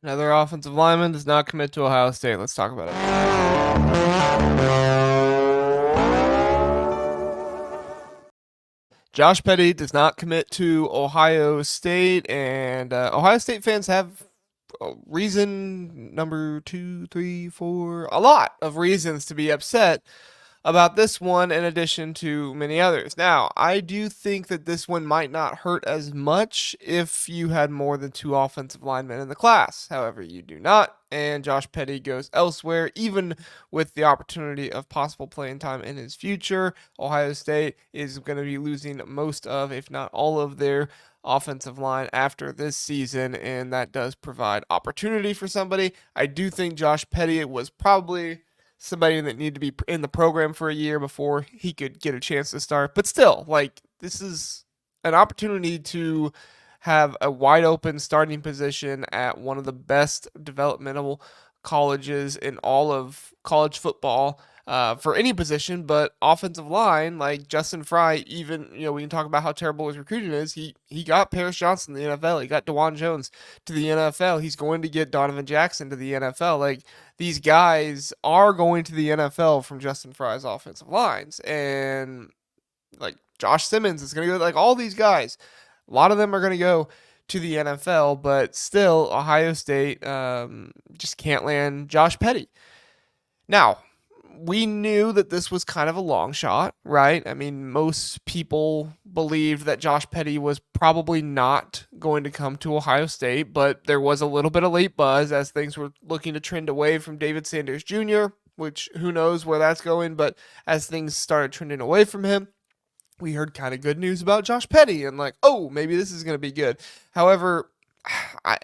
Another offensive lineman does not commit to Ohio State. Let's talk about it. Josh Petty does not commit to Ohio State, and Ohio State fans have reason number two, three, four, a lot of reasons to be upset about this one in addition to many others. Now, I do think that this one might not hurt as much if you had more than two offensive linemen in the class. However, you do not, and Josh Petty goes elsewhere, even with the opportunity of possible playing time in his future. Ohio State is going to be losing most of, if not all of their offensive line after this season, and that does provide opportunity for somebody. I do think Josh Petty was probably somebody that needed to be in the program for a year before he could get a chance to start. But still, like, this is an opportunity to have a wide open starting position at one of the best developmental colleges in all of college football. For any position, but offensive line, like Justin Frye, even we can talk about how terrible his recruiting is. He got Paris Johnson to the NFL. He got DeJuan Jones to the NFL. He's going to get Donovan Jackson to the NFL. Like, these guys are going to the NFL from Justin Frye's offensive lines, and like Josh Simmons is going to go. Like, all these guys, a lot of them are going to go to the NFL, but still, Ohio State just can't land Josh Petty. Now, we knew that this was kind of a long shot, right? I mean, most people believed that Josh Petty was probably not going to come to Ohio State, but there was a little bit of late buzz as things were looking to trend away from David Sanders Jr., which who knows where that's going, but as things started trending away from him, we heard kind of good news about Josh Petty and like, oh, maybe this is going to be good. However, I,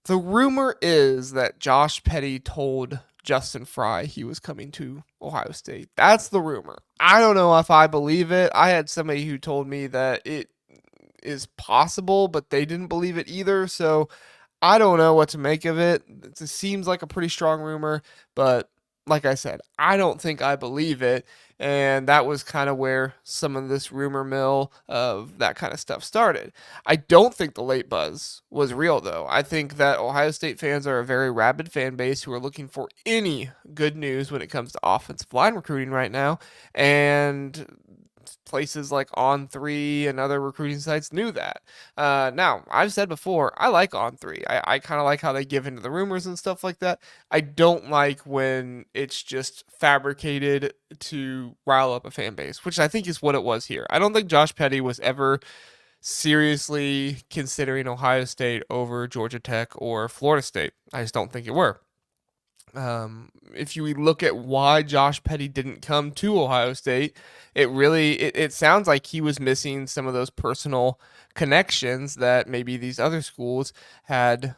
the rumor is that Josh Petty told Justin Frye he was coming to Ohio State. That's the rumor. I don't know if I believe it. I had somebody who told me that it is possible, but they didn't believe it either. So I don't know what to make of it. It seems like a pretty strong rumor, but like I said, I don't think I believe it. And that was kind of where some of this rumor mill of that kind of stuff started. I don't think the late buzz was real, though. I think that Ohio State fans are a very rabid fan base who are looking for any good news when it comes to offensive line recruiting right now. And places like On3 and other recruiting sites knew that. Now, I've said before, I like On3. I kind of like how they give into the rumors and stuff like that. I don't like when it's just fabricated to rile up a fan base, which I think is what it was here. I don't think Josh Petty was ever seriously considering Ohio State over Georgia Tech or Florida State. I just don't think it were. If you look at why Josh Petty didn't come to Ohio State, it sounds like he was missing some of those personal connections that maybe these other schools had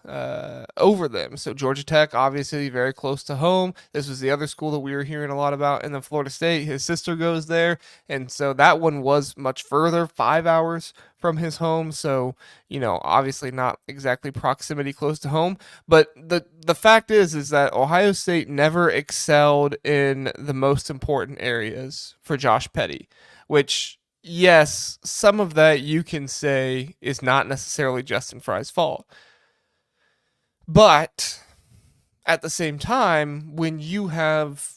over them. So Georgia Tech, obviously very close to home. This was the other school that we were hearing a lot about, and then Florida State. His sister goes there, and so that one was much further, 5 hours from his home. So obviously not exactly proximity close to home. But the fact is that Ohio State never excelled in the most important areas for Josh Petty, which, yes, some of that you can say is not necessarily Justin Frye's fault. But at the same time, when you have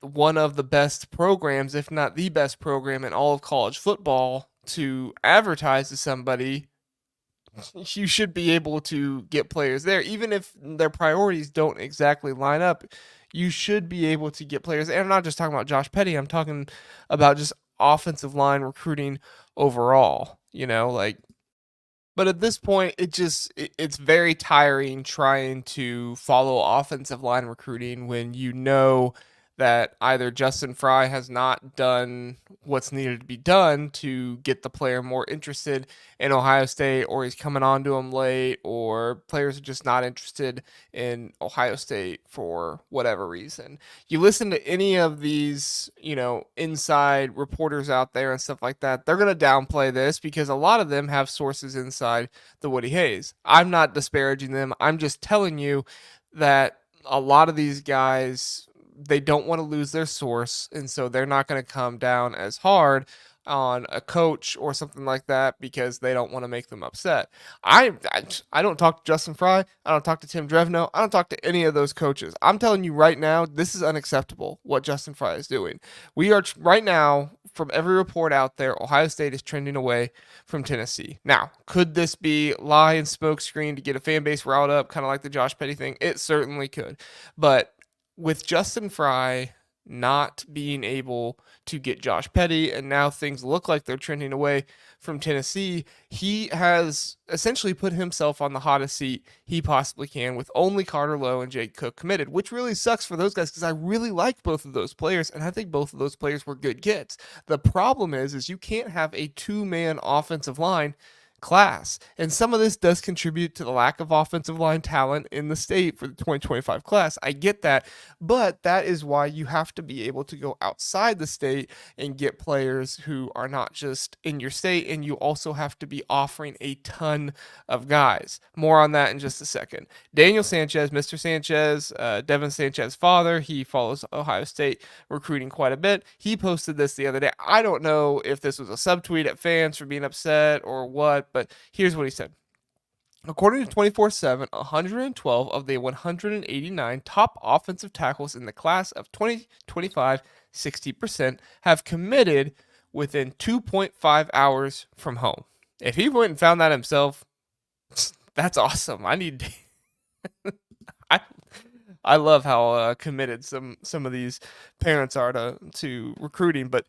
one of the best programs, if not the best program in all of college football, to advertise to somebody, you should be able to get players there. Even if their priorities don't exactly line up, you should be able to get players. And I'm not just talking about Josh Petty, I'm talking about just offensive line recruiting overall, like. But at this point, it's very tiring trying to follow offensive line recruiting when you know that either Justin Frye has not done what's needed to be done to get the player more interested in Ohio State, or he's coming on to him late, or players are just not interested in Ohio State for whatever reason. You listen to any of these, inside reporters out there and stuff like that, they're going to downplay this because a lot of them have sources inside the Woody Hayes. I'm not disparaging them. I'm just telling you that a lot of these guys, they don't want to lose their source, and so they're not going to come down as hard on a coach or something like that because they don't want to make them upset. I don't talk to Justin Frye. I don't talk to Tim Drevno. I don't talk to any of those coaches. I'm telling you right now, this is unacceptable what Justin Frye is doing. We are right now, from every report out there, Ohio State is trending away from Tennessee. Now, could this be lie and smokescreen to get a fan base riled up, kind of like the Josh Petty thing? It certainly could. But with Justin Frye not being able to get Josh Petty, and now things look like they're trending away from Tennessee, he has essentially put himself on the hottest seat he possibly can with only Carter Lowe and Jake Cook committed, which really sucks for those guys because I really like both of those players, and I think both of those players were good kids. The problem is you can't have a two-man offensive line class. And some of this does contribute to the lack of offensive line talent in the state for the 2025 class. I get that, but that is why you have to be able to go outside the state and get players who are not just in your state, and you also have to be offering a ton of guys. More on that in just a second. Daniel Sanchez, Mr. Sanchez, Devin Sanchez's father, he follows Ohio State recruiting quite a bit. He posted this the other day. I don't know if this was a subtweet at fans for being upset or what, but here's what he said. According to 24/7, 112 of the 189 top offensive tackles in the class of 2025, 60%, have committed within 2.5 hours from home. If he went and found that himself, that's awesome. I love how committed some of these parents are to recruiting. But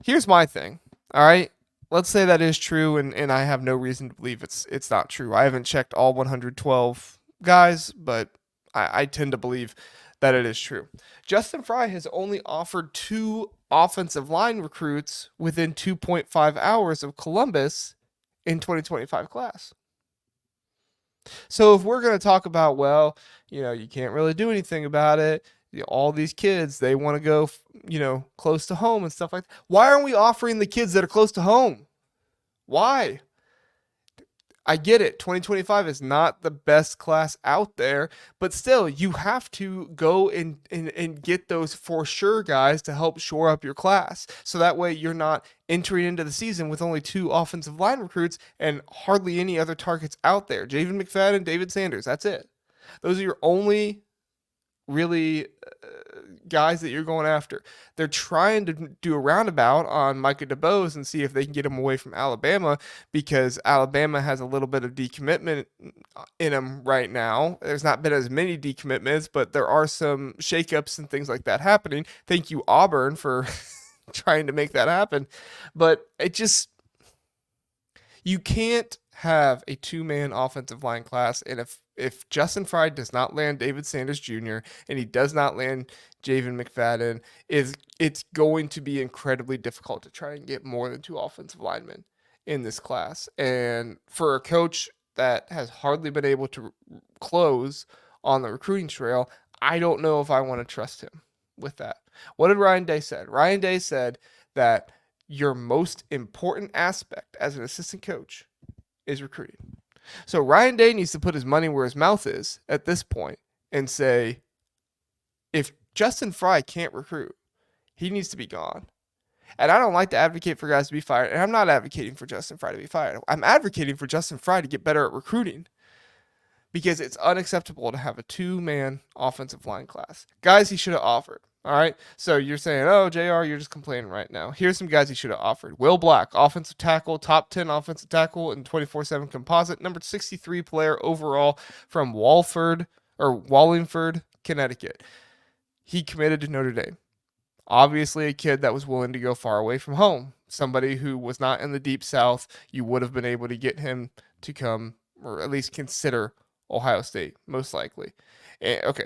here's my thing. All right. Let's say that is true, and I have no reason to believe it's not true. I haven't checked all 112 guys, but I tend to believe that it is true. Justin Frye has only offered 2 offensive line recruits within 2.5 hours of Columbus in 2025 class. So if we're going to talk about, well, you can't really do anything about it. All these kids, they want to go, close to home and stuff like that. Why aren't we offering the kids that are close to home? Why? I get it. 2025 is not the best class out there, but still, you have to go and get those for sure guys to help shore up your class. So that way you're not entering into the season with only 2 offensive line recruits and hardly any other targets out there. Javen McFadden, David Sanders, that's it. Those are your only really guys that you're going after. They're trying to do a roundabout on Micah DeBose and see if they can get him away from Alabama, because Alabama has a little bit of decommitment in them right now. There's not been as many decommitments, but there are some shakeups and things like that happening. Thank you, Auburn, for trying to make that happen. But you can't have a 2-man offensive line class, and if Justin Frye does not land David Sanders Jr. and he does not land Javen McFadden, it's going to be incredibly difficult to try and get more than 2 offensive linemen in this class. And for a coach that has hardly been able to close on the recruiting trail, I don't know if I want to trust him with that. What did Ryan Day said? Ryan Day said that your most important aspect as an assistant coach is recruiting. So Ryan Day needs to put his money where his mouth is at this point and say, if Justin Frye can't recruit, he needs to be gone. And I don't like to advocate for guys to be fired, and I'm not advocating for Justin Frye to be fired. I'm advocating for Justin Frye to get better at recruiting, because it's unacceptable to have a 2-man offensive line class. Guys he should have offered. All right. So you're saying, oh, JR, you're just complaining right now. Here's some guys he should have offered. Will Black, offensive tackle, top 10 offensive tackle in 24/7 composite, number 63 player overall from Wallingford, Connecticut. He committed to Notre Dame. Obviously a kid that was willing to go far away from home. Somebody who was not in the deep South. You would have been able to get him to come, or at least consider, Ohio State, most likely. Okay,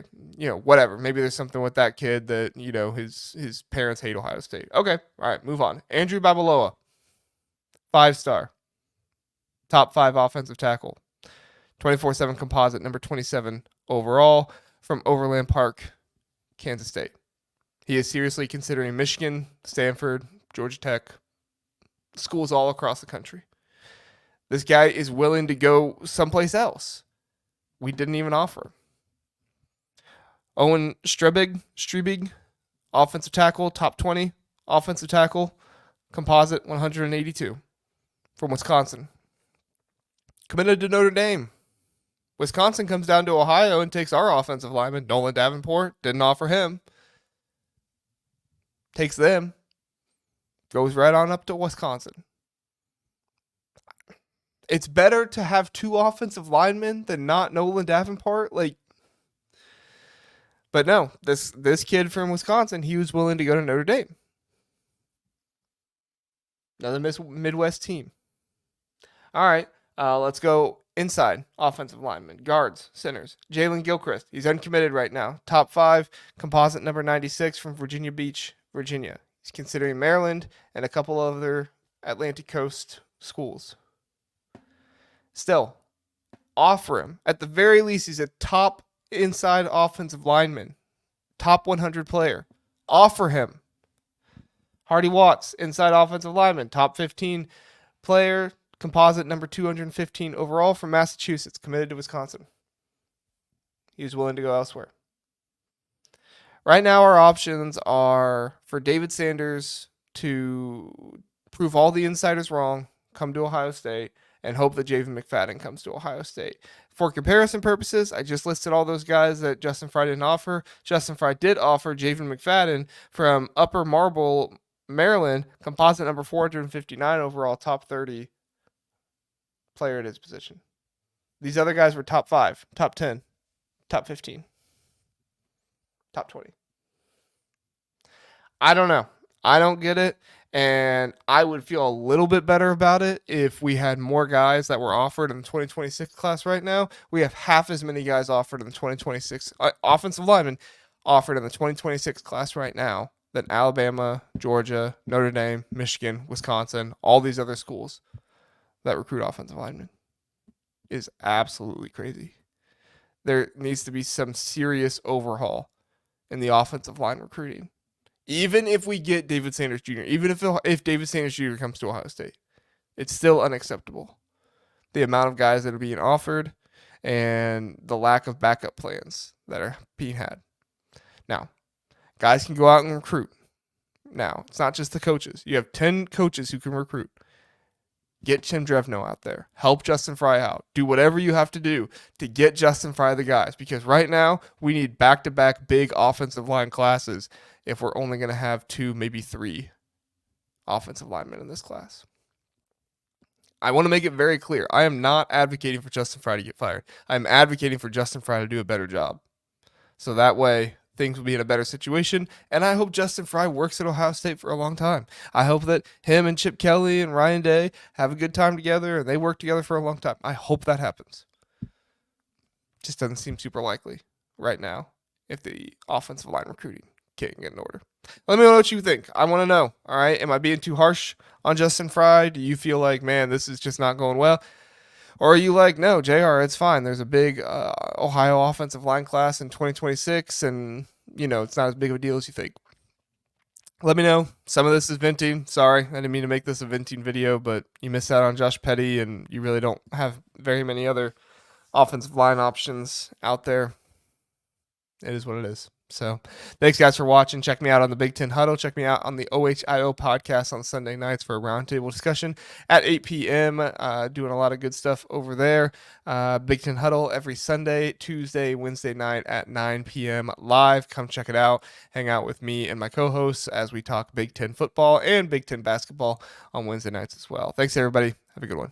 whatever. Maybe there's something with that kid that, his parents hate Ohio State. Okay, all right, move on. Andrew Babaloa, 5-star, top 5 offensive tackle, 24/7 composite, number 27 overall from Overland Park, Kansas State. He is seriously considering Michigan, Stanford, Georgia Tech, schools all across the country. This guy is willing to go someplace else. We didn't even offer. Owen Strebig, offensive tackle, top 20 offensive tackle composite 182 from Wisconsin. Committed to Notre Dame. Wisconsin comes down to Ohio and takes our offensive lineman, Nolan Davenport. Didn't offer him. Takes them. Goes right on up to Wisconsin. It's better to have two offensive linemen than not Nolan Davenport. But no, this kid from Wisconsin, he was willing to go to Notre Dame. Another Midwest team. All right, let's go inside offensive linemen, guards, centers. Jalen Gilchrist, he's uncommitted right now. Top 5, composite number 96 from Virginia Beach, Virginia. He's considering Maryland and a couple other Atlantic Coast schools. Still, offer him. At the very least, he's a top inside offensive lineman. Top 100 player. Offer him. Hardy Watts, inside offensive lineman. Top 15 player. Composite number 215 overall from Massachusetts. Committed to Wisconsin. He was willing to go elsewhere. Right now, our options are for David Sanders to prove all the insiders wrong, come to Ohio State, and hope that Javen McFadden comes to Ohio State. For comparison purposes, I just listed all those guys that Justin Frye didn't offer. Justin Frye did offer Javen McFadden from Upper Marble, Maryland, composite number 459 overall, top 30 player at his position. These other guys were top 5, top 10, top 15, top 20. I don't know. I don't get it. And I would feel a little bit better about it if we had more guys that were offered in the 2026 class right now. We have half as many guys offered in the 2026 offensive linemen offered in the 2026 class right now than Alabama, Georgia, Notre Dame, Michigan, Wisconsin, all these other schools that recruit offensive linemen. It is absolutely crazy. There needs to be some serious overhaul in the offensive line recruiting. Even if we get David Sanders Jr., even if David Sanders Jr. comes to Ohio State, it's still unacceptable. The amount of guys that are being offered and the lack of backup plans that are being had. Now, guys can go out and recruit. Now, it's not just the coaches. You have 10 coaches who can recruit. Get Tim Drevno out there. Help Justin Frye out. Do whatever you have to do to get Justin Frye the guys. Because right now, we need back-to-back big offensive line classes if we're only going to have 2, maybe 3 offensive linemen in this class. I want to make it very clear. I am not advocating for Justin Frye to get fired. I'm advocating for Justin Frye to do a better job. So that way, things will be in a better situation. And I hope Justin Frye works at Ohio State for a long time. I hope that him and Chip Kelly and Ryan Day have a good time together and they work together for a long time. I hope that happens. Just doesn't seem super likely right now if the offensive line recruiting can't get in order. Let me know what you think. I want to know. All right. Am I being too harsh on Justin Frye? Do you feel like, man, this is just not going well? Or are you like, no, JR, it's fine. There's a big Ohio offensive line class in 2026, and, it's not as big of a deal as you think. Let me know. Some of this is venting. Sorry, I didn't mean to make this a venting video, but you missed out on Josh Petty, and you really don't have very many other offensive line options out there. It is what it is. So thanks, guys, for watching. Check me out on the Big Ten Huddle. Check me out on the OHIO podcast on Sunday nights for a roundtable discussion at 8 p.m. Doing a lot of good stuff over there. Big Ten Huddle every Sunday, Tuesday, Wednesday night at 9 p.m. live. Come check it out. Hang out with me and my co-hosts as we talk Big Ten football and Big Ten basketball on Wednesday nights as well. Thanks, everybody. Have a good one.